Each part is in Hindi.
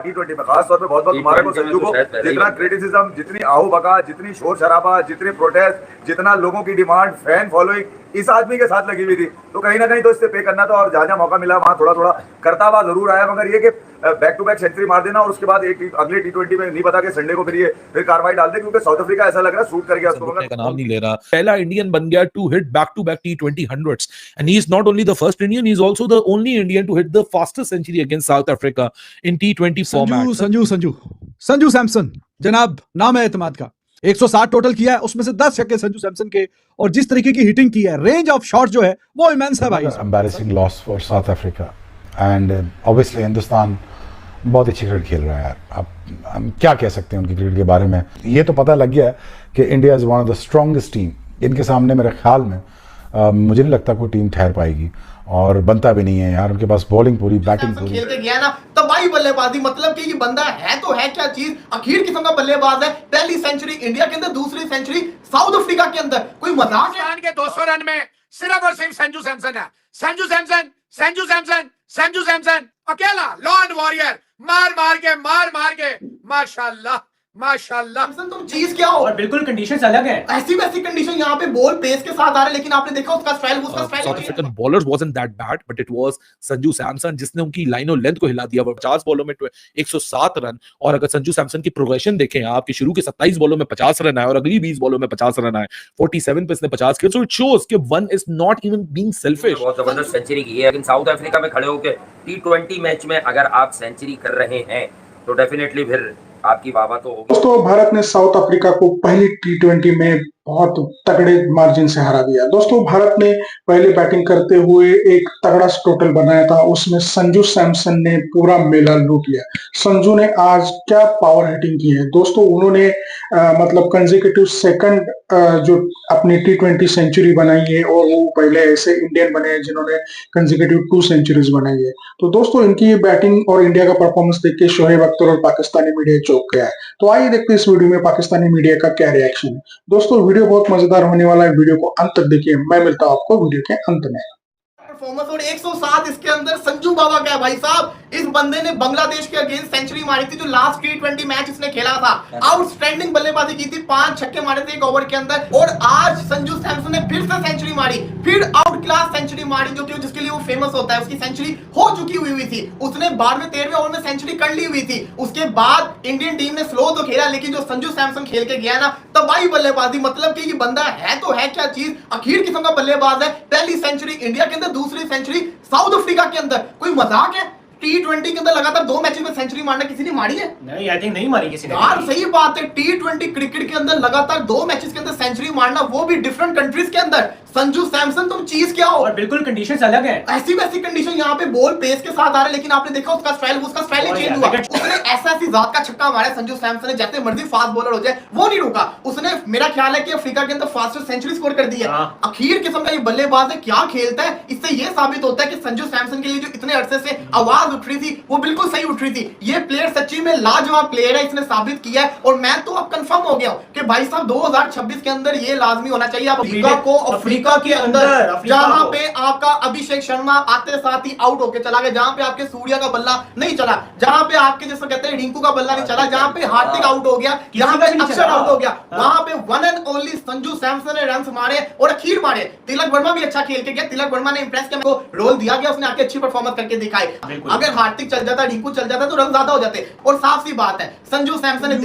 T20 में खास तौर पे बहुत बहुत मुबारक हो संजू को। जितना क्रिटिसिज्म, जितनी आहू बका, जितनी शोर शराबा, जितनी प्रोटेस्ट, जितना लोगों की डिमांड, फैन फॉलोइंग इस आदमी के साथ लगी हुई थी, तो कहीं ना कहीं तो इससे पे करना था। और जहां जहां मौका मिला वहां थोड़ा थोड़ा करता हुआ जरूर आया, मगर ये कि बैक टू बैक सेंचुरी मार देना और उसके बाद एक अगले T20 में नहीं पता कि संडे को फिर कार्रवाई डाल दे, क्योंकि साउथ अफ्रीका ऐसा लग रहा है सूट कर गया उसको, का नाम नहीं ले रहा। पहला इंडियन बन गया to hit back to back T20 100s and he is not only the first Indian, he is also the only Indian to hit the fastest century against South Africa in T20 format. Sanju Samson जनाब नाम है एतमाद का। 160 टोटल किया है, उसमें से 10 छक्के संजू सैमसन के, और जिस तरीके की हिटिंग की है, रेंज ऑफ शॉट जो है वो इमेंस है भाई। Embarrassing loss for south Africa and obviously Hindustan बहुत अच्छी क्रिकेट खेल रहा है यार। अब हम क्या कह सकते हैं उनकी क्रिकेट के बारे में। ये तो पता लग गया है कि India is one of the strongest team. इनके सामने मेरे ख्याल में मुझे नहीं लगता कोई टीम ठहर पाएगी, और बनता भी नहीं है यार। उनके पास बॉलिंग पूरी, बैटिंग पूरी। खेल के गया ना तबाही बल्लेबाजी, मतलब कि ये बंदा है तो है क्या चीज, अखीर किस्म का बल्लेबाज है। पहली सेंचुरी इंडिया के अंदर, दूसरी सेंचुरी साउथ अफ्रीका के अंदर, कोई मजाक है? के 200 रन में सिर्फ और सिर्फ संजू सैमसन है। संजू सैमसन, संजू सैमसन, संजू सैमसन अकेला लॉर्ड वॉरियर, मार मार के माशाल्लाह माशाल्लाह। तुम चीज क्या हो? और बिल्कुल कंडीशंस अलग है। ऐसी वैसी कंडीशन, यहाँ पे बॉल पेस के साथ आ रहा है, लेकिन आपने देखा उसका style South African bowlers wasn't that bad, but it was Sanju Samson जिसने उनकी लाइन और लेंथ को हिला दिया। 50 बॉलों में 107 रन, और अगर संजू सैमसन की प्रोग्रेशन देखें आपकी, शुरू के 27 बॉलों में 50 रन आए और अगली 20 बॉलों में 50 रन आए, 47 पे इसने 50 किया। सो इट शोज कि one is not even being selfish. बहुत जबरदस्त सेंचुरी की है, लेकिन साउथ अफ्रीका में खड़े होकर T20 मैच में अगर आप सेंचुरी कर रहे हैं तो डेफिनेटली फिर आपकी वाह तो होगी। दोस्तों भारत ने साउथ अफ्रीका को पहली T20 में बहुत तगड़े मार्जिन से हरा दिया। दोस्तों भारत ने पहले बैटिंग करते हुए एक तगड़ा टोटल बनाया था, उसमें संजू सैमसन ने पूरा मेला लूट लिया। संजू ने आज क्या पावर हिटिंग की है दोस्तों। उन्होंने मतलब कंसेक्यूटिव सेकंड जो अपनी T20 सेंचुरी बनाई है, और वो पहले ऐसे इंडियन बने हैं जिन्होंने कंसेक्यूटिव 2 सेंचुरीज बनाई है। तो दोस्तों इनकी बैटिंग और इंडिया का परफॉर्मेंस देख के शोएब अख्तर और पाकिस्तानी मीडिया चौंक गया है। तो आइए देखते हैं इस वीडियो में पाकिस्तानी मीडिया का क्या रिएक्शन है। दोस्तों वीडियो बहुत मजेदार होने वाला है, वीडियो को अंत तक देखिए। मैं मिलता हूं आपको वीडियो के अंत में। परफॉर्मेंस और 107 इसके अंदर संजू बाबा क्या है भाई साहब। इस बंदे ने बांग्लादेश के अगेंस्ट सेंचुरी मारी थी, जो लास्ट T20 मैच इसने खेला था। आउटस्टैंडिंग बल्लेबाजी की थी, 5 छक्के मारे थे 1 ओवर के अंदर, और आज संजू सैमसन ने फिर से सेंचुरी मारी, फिर आउट क्लास सेंचुरी मारी, जो कि जिसके लिए वो फेमस होता है। उसकी सेंचुरी हो चुकी हुई थी, उसने 12वें-13वें ओवर में सेंचुरी कर ली हुई थी। उसके बाद इंडियन टीम ने स्लो तो खेला, लेकिन जो संजू सैमसन खेल के गया ना तबाही बल्लेबाजी, मतलब कि ये बंदा है तो है क्या चीज, अखीर किस्म का बल्लेबाज है। पहली सेंचुरी इंडिया के अंदर, दूसरी सेंचुरी साउथ अफ्रीका के अंदर, कोई मजाक है? T20 के अंदर लगातार 2 मैचेस में सेंचुरी मारना किसी ने मारी है? नहीं, आई थिंक नहीं मारी किसी ने यार। सही बात है, T20 क्रिकेट के अंदर लगातार 2 मैचेस के अंदर सेंचुरी मारना, वो भी डिफरेंट कंट्रीज के अंदर। संजू सैमसन तुम चीज क्या हो? और बिल्कुल कंडीशंस अलग है। ऐसी वैसी कंडीशन, यहाँ पे बॉल पेस के साथ आ रहा है, लेकिन आपने देखा उसका स्टाइल ही चेंज हुआ। उसने ऐसी जात का छक्का मारा संजू सैमसन ने, जैसे मर्जी फास्ट बॉलर हो जाए वो नहीं रुका। उसने, मेरा ख्याल है कि अफ्रीका के अंदर फास्टेस्ट सेंचुरी स्कोर कर दी है। अखीर किस्म का ये बल्लेबाज है, क्या खेलता है। इससे ये साबित होता है कि संजू सैमसन के लिए जो इतने अरसे से आवाज उठ रही थी वो बिल्कुल सही उठ रही थी। ये प्लेयर सच्ची में लाजवाब प्लेयर है, इसने साबित किया है। और मैं तो अब कंफर्म हो गया हूं कि भाई साहब 2026 के अंदर ये लाजमी होना चाहिए अफ्रीका को, अफ्रीका के अंदर जहां पे आपका अभिषेक शर्मा आते साथ ही आउट होके चला गया, जहां पे आपके सूर्या का बल्ला नहीं चला, जहां पे आपके जैसे कहते हैं रिंकू का बल्ला नहीं चला, जहां पे हार्दिक आउट हो गया, जहां पे अक्षर आउट हो गया, वहां पे one and only Sanju Samson ने रन्स मारे और अखीर मारे। तिलक वर्मा भी अच्छा खेल के गया, तिलक वर्मा ने इंप्रेस किया, रोल दिया गया, उसने आके अच्छी परफॉर्मेंस करके दिखाई। अगर हार्दिक चल जाता, रिंकू चल जाता तो रन ज्यादा हो जाते। और साफ सी बात है संजू सैमसन ने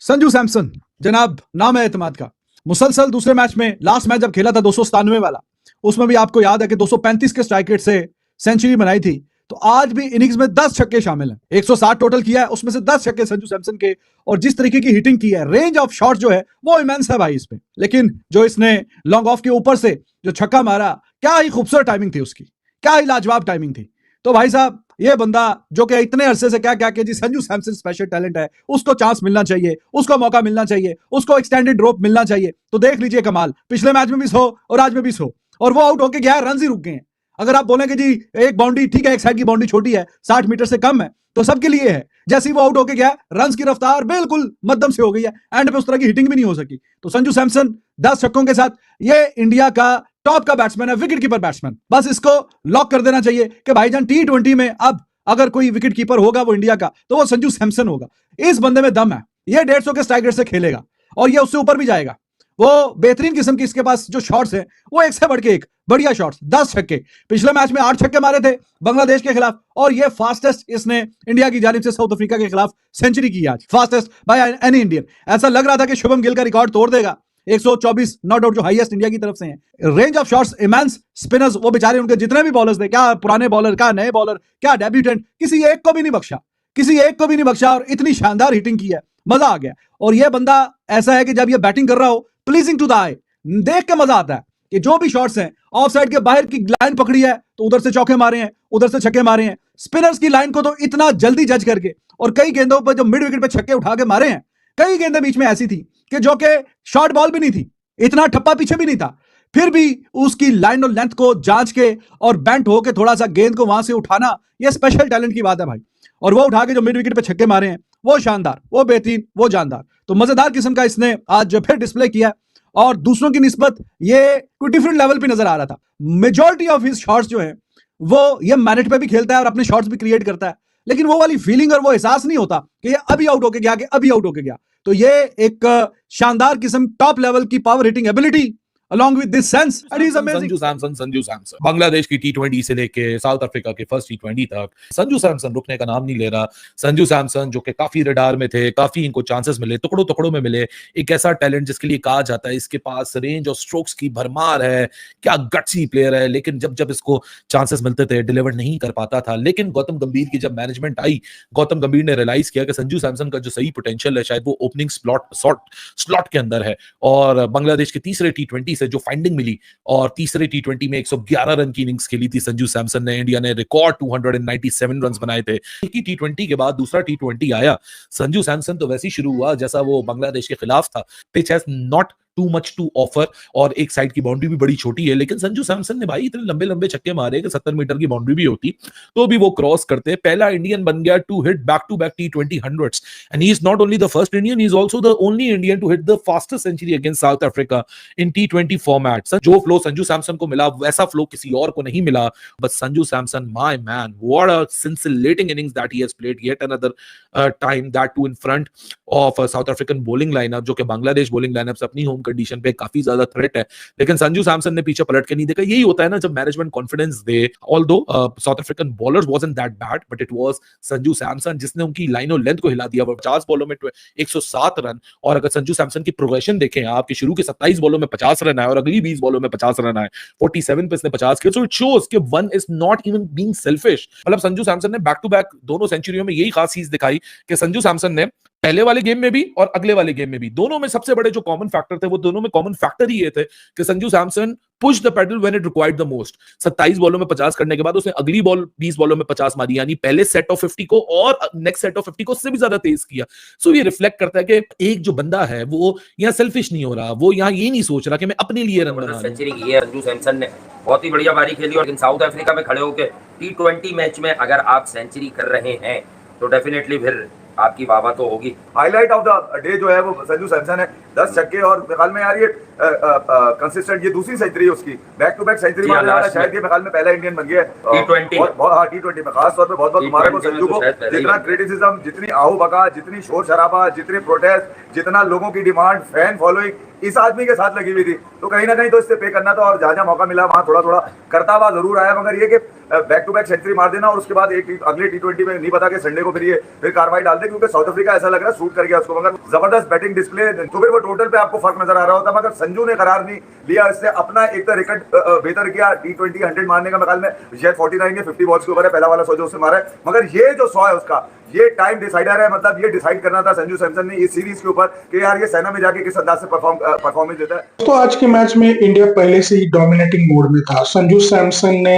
संजू सैमसन जनाब नाम है एतमाद का। मुसलसल दूसरे मैच में, लास्ट मैच जब खेला था 297 वाला, उसमें भी आपको याद है कि 235 के स्ट्राइक रेट से सेंचुरी बनाई थी। तो आज भी इनिंग्स में 10 छक्के शामिल हैं। 160 टोटल किया है, उसमें से 10 छक्के संजू सैमसन के, और जिस तरीके की हिटिंग की है, रेंज ऑफ शॉट जो है वो इमेंस है भाई इस पे। लेकिन जो इसने लॉन्ग ऑफ के ऊपर से जो छक्का मारा, क्या ही खूबसूरत टाइमिंग थी उसकी, क्या ही लाजवाब टाइमिंग थी। तो भाई साहब ये बंदा जो कि इतने अरसे से क्या कि जी संजू सैमसन स्पेशल टैलेंट है, उसको चांस मिलना चाहिए, उसको मौका मिलना चाहिए, उसको एक्सटेंडेड ड्रॉप मिलना चाहिए। तो देख लीजिए कमाल, पिछले मैच में भी 100 और आज में भी 100, और वो आउट होके गया, रन ही रुक गए हैं। अगर आप बोलेंगे जी एक बाउंड्री ठीक है, एक साइड की बाउंड्री छोटी है, 60 मीटर से कम है, तो सबके लिए है। जैसे ही वो आउट होके गया, रन की रफ्तार बिल्कुल मध्यम से हो गई है, एंड पे उस तरह की हिटिंग भी नहीं हो सकी। तो संजू सैमसन 10 छक्कों के साथ ये इंडिया का टॉप का बैट्समैन है, विकेट कीपर बैट्समैन। बस इसको लॉक कर देना चाहिए कि भाईजान T20 में अब अगर कोई विकेट कीपर होगा वो इंडिया का तो वो संजू सैमसन होगा। इस बंदे में दम है, ये 150 के स्ट्राइक रेट से खेलेगा और ये उससे ऊपर भी जाएगा। वो बेहतरीन किस्म की इसके पास जो शॉट्स हैं वो एक से बढ़ के एक बढ़िया शॉट्स, 10 छक्के, पिछले मैच में 8 छक्के मारे थे बांग्लादेश के खिलाफ और ये फास्टेस्ट इसने इंडिया की जानिब से साउथ अफ्रीका के खिलाफ सेंचुरी की आज, फास्टेस्ट बाय एनी इंडियन। ऐसा लग रहा था कि शुभम गिल का रिकॉर्ड तोड़ देगा, 124 नॉट आउट जो हाईएस्ट इंडिया की तरफ से है। Range of shots immense, spinners वो बेचारे उनके जितने भी बॉलर्स थे, क्या पुराने बॉलर, क्या नए बॉलर, क्या डेब्यूटेंट, किसी एक को भी नहीं बख्शा, किसी एक को भी नहीं बख्शा और इतनी शानदार हिटिंग की है, मजा आ गया। और ये बंदा ऐसा है कि जब ये बैटिंग कर रहा हो प्लीजिंग टू द आई, देख के मजा आता है कि जो भी शॉट्स हैं ऑफ साइड के बाहर की लाइन पकड़ी है तो उधर से चौके मारे हैं, उधर से छक्के मारे हैं। स्पिनर्स की लाइन को तो इतना जल्दी जज करके और कई गेंदों पर जो मिड विकेट पे छक्के उठा के मारे हैं, कई गेंदें बीच में ऐसी थी कि जो कि शॉर्ट बॉल भी नहीं थी, इतना ठप्पा पीछे भी नहीं था, फिर भी उसकी लाइन और लेंथ को जांच के और बेंट होके थोड़ा सा गेंद को वहां से उठाना, यह स्पेशल टैलेंट की बात है भाई। और वो उठा के जो मिड विकेट पे छक्के मारे हैं वो शानदार, वो बेहतरीन, वो जानदार। तो मजेदार किस्म का इसने आज जो फिर डिस्प्ले किया और दूसरों की निस्बत ये कोई डिफरेंट लेवल पे नजर आ रहा था। मेजॉरिटी ऑफ हिज शॉट्स जो है वो ये मैरिट पे भी खेलता है और अपने शॉट्स भी क्रिएट करता है, लेकिन वो वाली फीलिंग और वो एहसास नहीं होता कि ये अभी आउट होके गया, कि अभी आउट होके गया। तो ये एक शानदार किस्म टॉप लेवल की power hitting ability along with this sense and he's amazing। Sanju Samson Bangladesh की T20 से लेके साउथ अफ्रीका के फर्स्ट T20 तक संजू सैमसन रुकने का नाम नहीं ले रहा। संजू सैमसन जो कि काफी रडार में थे, काफी इनको चांसेस मिले, टुकड़ों में मिले, एक ऐसा टैलेंट जिसके लिए कहा जाता है इसके पास रेंज और स्ट्रोक्स की भरमार है, क्या गट्सी प्लेयर है, लेकिन जब इसको चांसेस मिलते थे डिलीवर नहीं कर पाता था। लेकिन गौतम गंभीर की जब मैनेजमेंट आई, गौतम गंभीर ने रियलाइज किया कि संजू सैमसन का जो सही पोटेंशियल है शायद वो ओपनिंग स्लॉट के अंदर है। और बांग्लादेश के तीसरे T20 से जो फाइंडिंग मिली और तीसरे T20 में 111 रन की इनिंग्स खेली थी संजू सैमसन ने, इंडिया ने रिकॉर्ड 297 रन बनाए थे। T20 के बाद दूसरा T20 आया, संजू सैमसन तो वैसे ही शुरू हुआ जैसा वो बांग्लादेश के खिलाफ था, pitch has not too much to offer और एक साइड की बाउंड्री भी बड़ी छोटी है, लेकिन संजू सैमसन ने भाई इतने लंबे लंबे छक्के मारे कि 70 मीटर की बाउंड्री भी होती तो भी वो क्रॉस करते। पहला इंडियन बन गया to hit back to back T20 100s and he is not only the first Indian, he is also the only Indian to hit the fastest century against South Africa in T20 format. जो फ्लो संजू सैमसन को मिला वैसा फ्लो किसी और को नहीं मिला, but Sanju Samson my man, what a scintillating innings that he has played yet another time, that too in front of south African bowling lineup जो कि बांग्लादेश बॉलिंग लाइनअप से अपनी होम कंडीशन पे काफी ज्यादा थ्रेट है। लेकिन संजू सैमसन ने पीछे पलट के नहीं देखा। यही होता है ना जब management confidence they. Although south African bowlers wasn't that bad, but it was Sanju Samson जिसने उनकी लाइन और लेंथ को हिला दिया। 50 बॉलों में 107 रन, और अगर संजू सैमसन की प्रोग्रेशन देखें आपके शुरू के 27 बॉलों में 50 रन आए और अगली 20 बॉलों में 50 रन आए, 47 पे इसने 50 किए। सो इट शोज कि one is not even being selfish. मतलब संजू सैमसन ने बैक टू बैक दोनों सेंचुरियों में यही खास चीज दिखाई कि संजू सैमसन ने पहले वाले गेम में भी और अगले वाले गेम में भी, दोनों में सबसे बड़े जो कॉमन फैक्टर थे वो दोनों में कॉमन फैक्टर ही ये थे कि Sanju Samson push the pedal when it required the most. 27 बॉलों में 50 करने के बाद उसने अगली बॉल 20 बॉलों में 50 मारी, यानी पहले सेट ऑफ 50 को और नेक्स्ट सेट ऑफ 50 को उससे भी ज्यादा तेज किया। सो ये रिफ्लेक्ट करता है कि एक जो बंदा है वो यहाँ सेल्फिश नहीं हो रहा, वो यहाँ ये नहीं सोच रहा कि मैं अपने लिए रन बना। सेंचुरी की है संजू सैमसन ने, बहुत ही बढ़िया बारी खेली। और साउथ अफ्रीका में खड़े होकर T20 मैच में अगर आप सेंचुरी कर रहे हैं तो डेफिनेटली फिर आपकी वाह तो होगी। हाईलाइट ऑफ द डे जो है वो संजू सैमसन है, 10 छक्के और मेरे में यार ये कंसिस्टेंट, ये दूसरी सेंचुरी है उसकी, बैक टू बैक सेंचुरी मारने वाला शायद ये मेरे में पहला इंडियन बन गया है T20 में। खास तौर पे बहुत मुबारक हो संजू को। जितना क्रिटिसिज्म, जितनी आहू बका, जितनी शोर शराबा, जितनी प्रोटेस्ट, जितना लोगों की डिमांड, फैन फॉलोइंग इस आदमी के साथ लगी हुई थी, तो कहीं ना कहीं तो इससे पे करना था और जहां मौका मिला वहां थोड़ा थोड़ा करता हुआ जरूर आया। मगर ये कि बैक टू बैक सेंचुरी मार देना और उसके बाद एक अगले T20 में नहीं पता कि संडे को फिर कार्रवाई डाल दे, क्योंकि साउथ अफ्रीका ऐसा लग रहा है सूट कर गया उसको। मगर जबरदस्त बैटिंग डिस्प्ले, तो फिर वो टोटल पे आपको फर्क नजर आ रहा होता, मगर संजू ने करार नहीं लिया। इससे अपना एक तो रिकॉर्ड बेहतर किया, T20 100 मारने का मेरे में शायद 49 या 50 बॉल्स के ऊपर है, पहला वाला 100 जो उसने मारा है। मगर ये जो 100 है उसका ये टाइम डिसाइडर है, मतलब ये डिसाइड करना था संजू सैमसन ने इस सीरीज के ऊपर कि यार ये सेना में जाके किस अंदाज से परफॉर्मेंस देता है। तो आज के मैच में इंडिया पहले से ही डोमिनेटिंग मोड में था। संजू सैमसन ने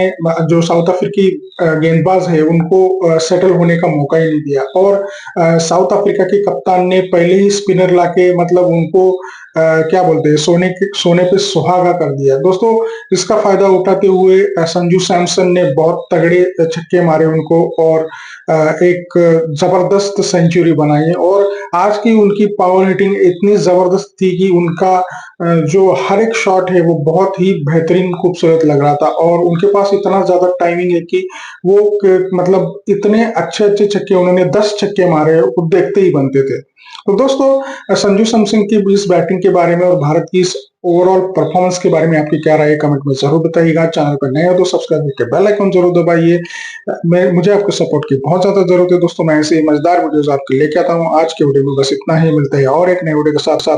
जो साउथ अफ्रीकी गेंदबाज है उनको सेटल होने का मौका ही नहीं दिया और साउथ अफ्रीका के कप्तान ने पहले ही स्पिनर लाके मतलब उनको क्या बोलते हैं सोने पे सुहागा कर दिया। दोस्तों इसका फायदा उठाते हुए संजू सैमसन ने बहुत तगड़े छक्के मारे उनको और एक जबरदस्त सेंचुरी बनाई और आज की उनकी पावर हिटिंग इतनी जबरदस्त थी कि उनका जो हर एक शॉट है वो बहुत ही बेहतरीन खूबसूरत लग रहा था और उनके पास इतना ज्यादा टाइमिंग है कि वो मतलब इतने अच्छे अच्छे छक्के उन्होंने 10 छक्के मारे वो देखते ही बनते थे। तो दोस्तों संजू सैमसन की इस बैटिंग के बारे में और भारत की इस ओवरऑल परफॉर्मेंस के बारे में आपकी क्या राय है कमेंट में जरूर बताइएगा। चैनल पर नए हो तो सब्सक्राइब करके बेल आइकन जरूर दबाइए। मुझे आपके सपोर्ट की बहुत ज्यादा जरूरत है दोस्तों। मैं ऐसे मजेदार वीडियोस आपके लेके आता हूँ। आज के वीडियो में बस इतना ही, मिलते हैं और एक नए वीडियो के साथ।